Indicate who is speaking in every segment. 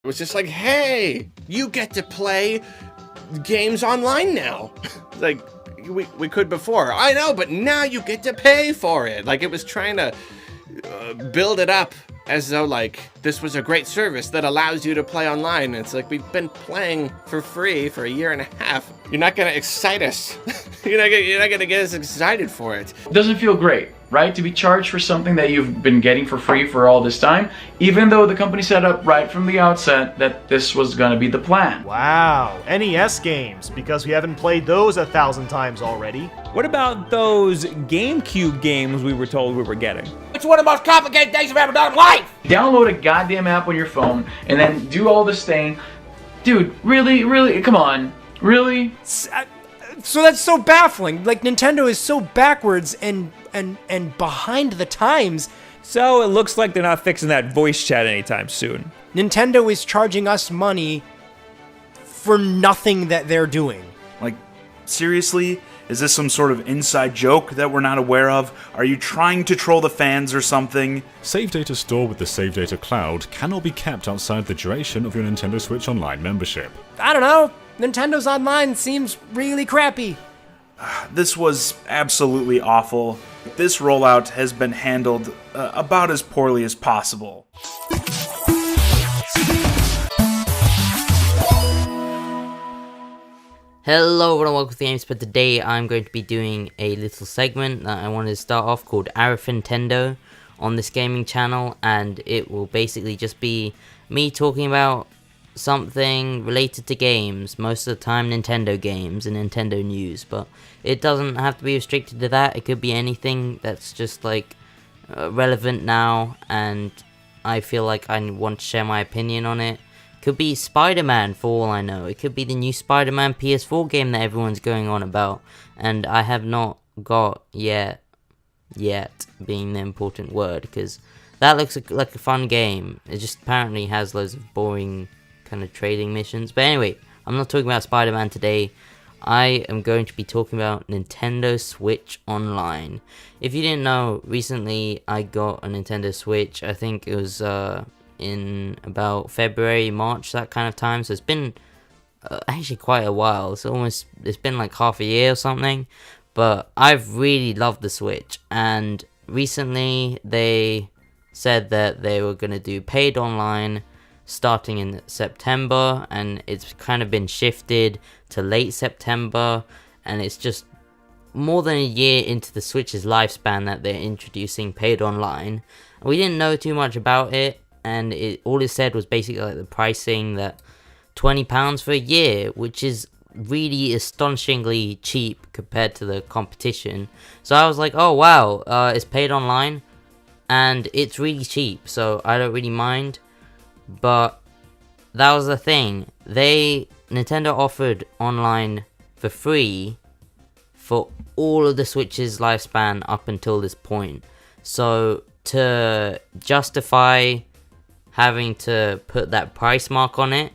Speaker 1: It was just like, hey, you get to play games online now. Like, we could before. I know, but now you get to pay for it. Like, it was trying to build it up as though, like, this was a great service that allows you to play online. And it's like, we've been playing for free for a year and a half. You're not going to excite us. You're not going to get us excited for it.
Speaker 2: It doesn't feel great, right? To be charged for something that you've been getting for free for all this time, even though the company set up right from the outset that this was going to be the plan.
Speaker 3: Wow, NES games, because we haven't played those 1,000 times already.
Speaker 4: What about those GameCube games we were told we were getting?
Speaker 5: It's one of the most complicated things I've ever done in life!
Speaker 2: Download a goddamn app on your phone and then do all this thing. Dude, really, come on, really?
Speaker 6: So that's so baffling. Like, Nintendo is so backwards and behind the times.
Speaker 4: So it looks like they're not fixing that voice chat anytime soon.
Speaker 6: Nintendo is charging us money for nothing that they're doing.
Speaker 7: Like, seriously? Is this some sort of inside joke that we're not aware of? Are you trying to troll the fans or something?
Speaker 8: Save Data Store with the Save Data Cloud cannot be kept outside the duration of your Nintendo Switch Online membership.
Speaker 6: I don't know. Nintendo's Online seems really crappy.
Speaker 7: This was absolutely awful. This rollout has been handled about as poorly as possible.
Speaker 9: Hello everyone, welcome to Gamexpert. Today I'm going to be doing a little segment that I wanted to start off called Arefintendo on this gaming channel, and it will basically just be me talking about something related to games, most of the time Nintendo games and Nintendo news, but it doesn't have to be restricted to that. It could be anything that's just like relevant now, and I feel like I want to share my opinion on it. Could be Spider-Man for all I know. It could be the new Spider-Man PS4 game that everyone's going on about, and I have not got yet being the important word, because that looks like a fun game. It just apparently has loads of boring kind of trading missions. But anyway, I'm not talking about Spider-Man today. I am going to be talking about Nintendo Switch Online. If you didn't know, recently I got a Nintendo Switch. I think it was in about February, March, that kind of time. So it's been actually quite a while. It's been like half a year or something. But I've really loved the Switch, and recently they said that they were going to do paid online starting in September, and it's kind of been shifted to late September, and it's just more than a year into the Switch's lifespan that they're introducing paid online. We didn't know too much about it, and all it said was basically like the pricing, that £20 for a year, which is really astonishingly cheap compared to the competition. So I was like, oh wow, it's paid online and it's really cheap, so I don't really mind. But that was the thing. Nintendo offered online for free for all of the Switch's lifespan up until this point. So to justify having to put that price mark on it,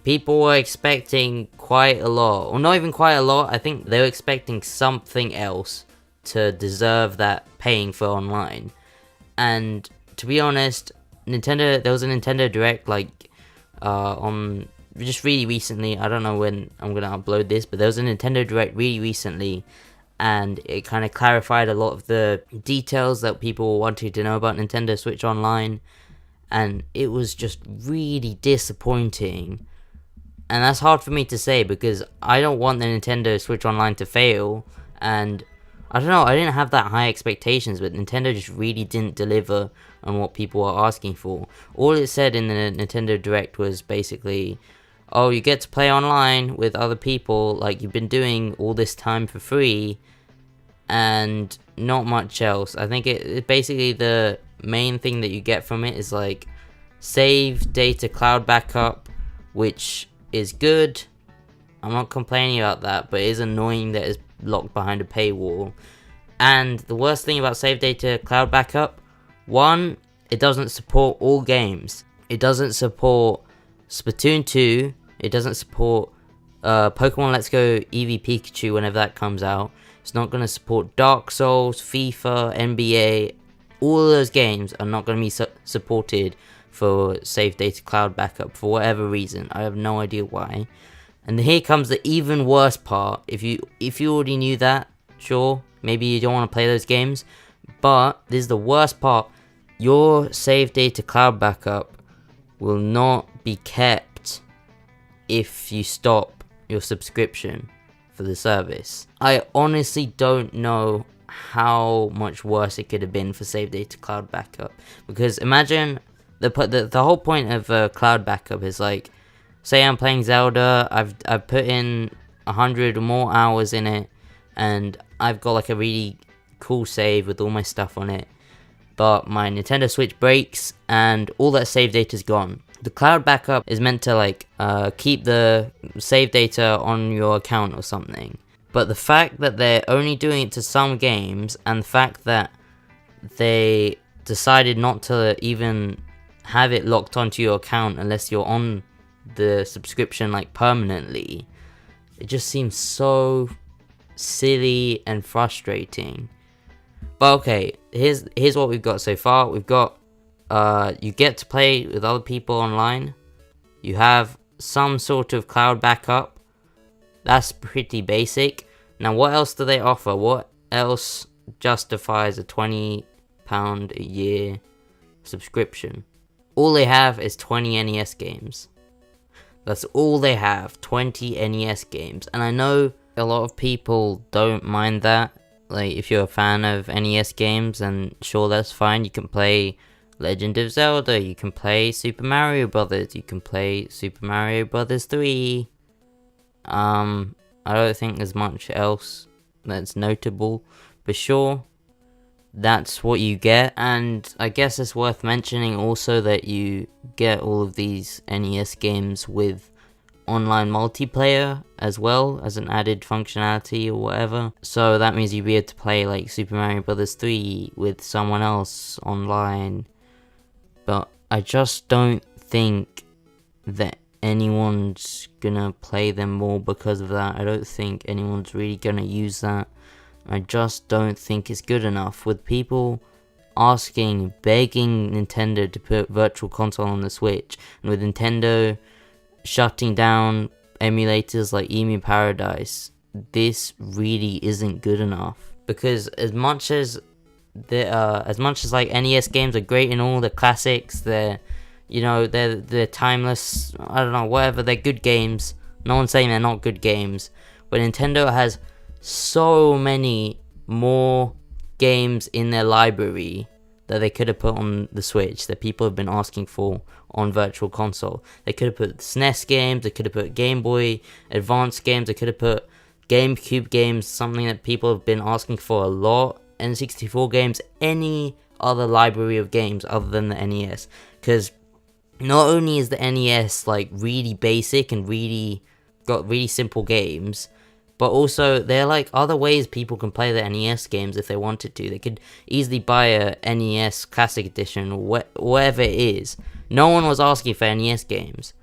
Speaker 9: people were expecting quite a lot, or not even quite a lot. I think they were expecting something else to deserve that paying for online. And to be honest, there was a Nintendo Direct on just really recently. I don't know when I'm gonna upload this, but there was a Nintendo Direct really recently, and it kind of clarified a lot of the details that people wanted to know about Nintendo Switch Online, and it was just really disappointing. And that's hard for me to say because I don't want the Nintendo Switch Online to fail, and I don't know, I didn't have that high expectations, but Nintendo just really didn't deliver on what people are asking for. All it said in the Nintendo Direct was basically, oh, you get to play online with other people like you've been doing all this time for free, and not much else. I think it basically, the main thing that you get from it is like save data cloud backup, which is good. I'm not complaining about that, but it is annoying that it's locked behind a paywall. And the worst thing about save data cloud backup, one, it doesn't support all games. It doesn't support Splatoon 2. It doesn't support Pokemon Let's Go Eevee Pikachu whenever that comes out. It's not going to support Dark Souls, FIFA, NBA. All of those games are not going to be supported for save data cloud backup for whatever reason. I have no idea why. And here comes the even worse part. If you already knew that, sure, maybe you don't want to play those games, but this is the worst part. Your save data cloud backup will not be kept if you stop your subscription for the service. I honestly don't know how much worse it could have been for save data cloud backup, because imagine the whole point of a cloud backup is like, say I'm playing Zelda, I've put in 100 or more hours in it, and I've got like a really cool save with all my stuff on it, but my Nintendo Switch breaks and all that save data is gone. The cloud backup is meant to like keep the save data on your account or something, but the fact that they're only doing it to some games, and the fact that they decided not to even have it locked onto your account unless you're on the subscription like permanently, it just seems so silly and frustrating. But okay, here's what we've got so far. We've got you get to play with other people online, you have some sort of cloud backup. That's pretty basic. Now what else do they offer? What else justifies a £20 a year subscription? All they have is 20 NES games. That's all they have, 20 NES games. And I know a lot of people don't mind that. Like, if you're a fan of NES games, then sure, that's fine. You can play Legend of Zelda, you can play Super Mario Brothers, you can play Super Mario Brothers 3. I don't think there's much else that's notable, but sure, that's what you get. And I guess it's worth mentioning also that you get all of these NES games with online multiplayer as well as an added functionality or whatever. So that means you'll be able to play like Super Mario Brothers 3 with someone else online. But I just don't think that anyone's gonna play them more because of that. I don't think anyone's really gonna use that. I just don't think it's good enough. With people asking, begging Nintendo to put Virtual Console on the Switch, and with Nintendo shutting down emulators like Emu Paradise, this really isn't good enough. Because as much as like NES games are great and all, the classics, they're timeless, I don't know, whatever, they're good games. No one's saying they're not good games. But Nintendo has so many more games in their library that they could have put on the Switch that people have been asking for on Virtual Console. They could have put SNES games, they could have put Game Boy Advance games, they could have put GameCube games, something that people have been asking for a lot, N64 games, any other library of games other than the NES. Because not only is the NES like really basic and got really simple games, but also there are like other ways people can play the NES games if they wanted to. They could easily buy a NES Classic Edition or whatever it is. No one was asking for NES games.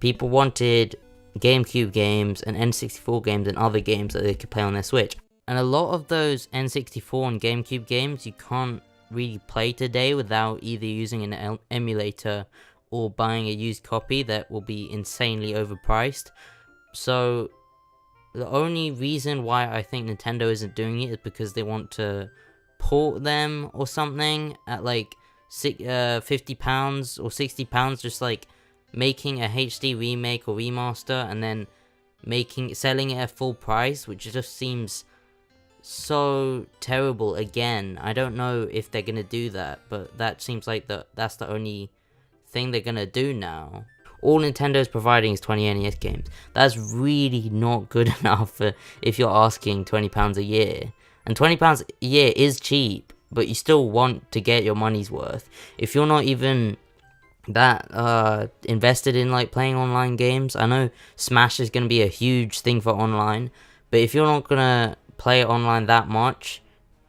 Speaker 9: People wanted GameCube games and N64 games and other games that they could play on their Switch. And a lot of those N64 and GameCube games you can't really play today without either using an emulator or buying a used copy that will be insanely overpriced. So the only reason why I think Nintendo isn't doing it is because they want to port them or something at like £50 or £60, just like making a HD remake or remaster and then selling it at full price, which just seems so terrible. Again, I don't know if they're gonna do that, but that seems like that's the only thing they're gonna do now. All Nintendo's providing is 20 NES games. That's really not good enough if you're asking £20 a year. And £20 a year is cheap, but you still want to get your money's worth. If you're not even that invested in like playing online games, I know Smash is going to be a huge thing for online, but if you're not going to play online that much,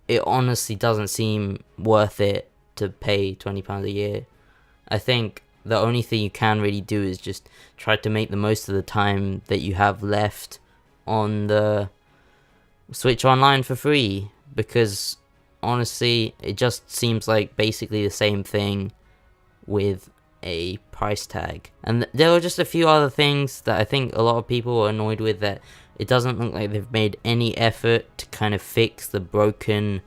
Speaker 9: it honestly doesn't seem worth it to pay £20 a year. I think the only thing you can really do is just try to make the most of the time that you have left on the Switch Online for free, because honestly, it just seems like basically the same thing with a price tag. And there were just a few other things that I think a lot of people were annoyed with, that it doesn't look like they've made any effort to kind of fix the broken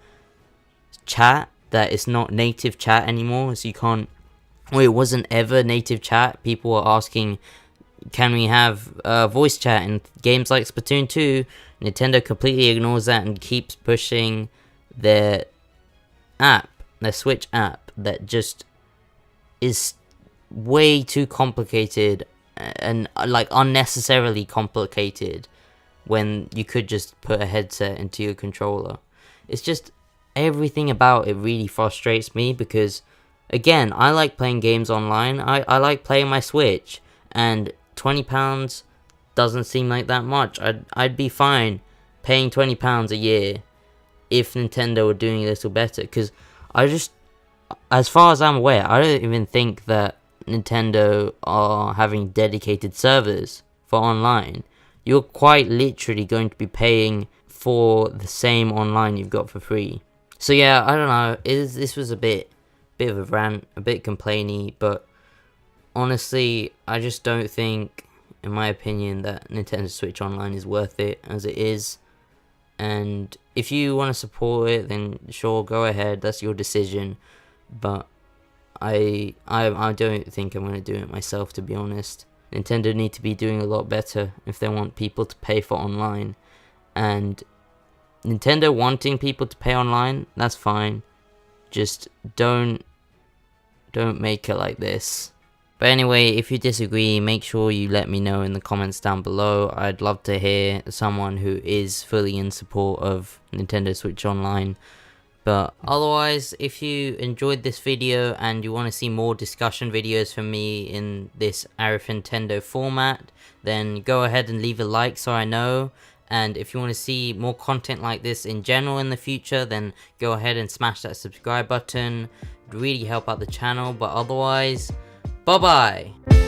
Speaker 9: chat, that it's not native chat anymore, so you can't, well, it wasn't ever native chat. People were asking, can we have voice chat in games like Splatoon 2? Nintendo completely ignores that and keeps pushing their app, their Switch app, that just is way too complicated and like unnecessarily complicated, when you could just put a headset into your controller. It's just, everything about it really frustrates me, because again, I like playing games online. I like playing my Switch, and £20 doesn't seem like that much. I'd be fine paying £20 a year if Nintendo were doing a little better, because I just, as far as I'm aware, I don't even think that Nintendo are having dedicated servers for online. You're quite literally going to be paying for the same online you've got for free. So yeah, I don't know, this was a bit of a rant, a bit complainy, but honestly, I just don't think, in my opinion, that Nintendo Switch Online is worth it as it is. And if you want to support it, then sure, go ahead, that's your decision. But I don't think I'm going to do it myself, to be honest. Nintendo need to be doing a lot better if they want people to pay for online. And Nintendo wanting people to pay online, that's fine. Just don't make it like this. But anyway, if you disagree, make sure you let me know in the comments down below. I'd love to hear someone who is fully in support of Nintendo Switch Online. But otherwise, if you enjoyed this video and you want to see more discussion videos from me in this Arefintendo format, then go ahead and leave a like so I know. And if you want to see more content like this in general in the future, then go ahead and smash that subscribe button. It would really help out the channel. But otherwise, bye bye.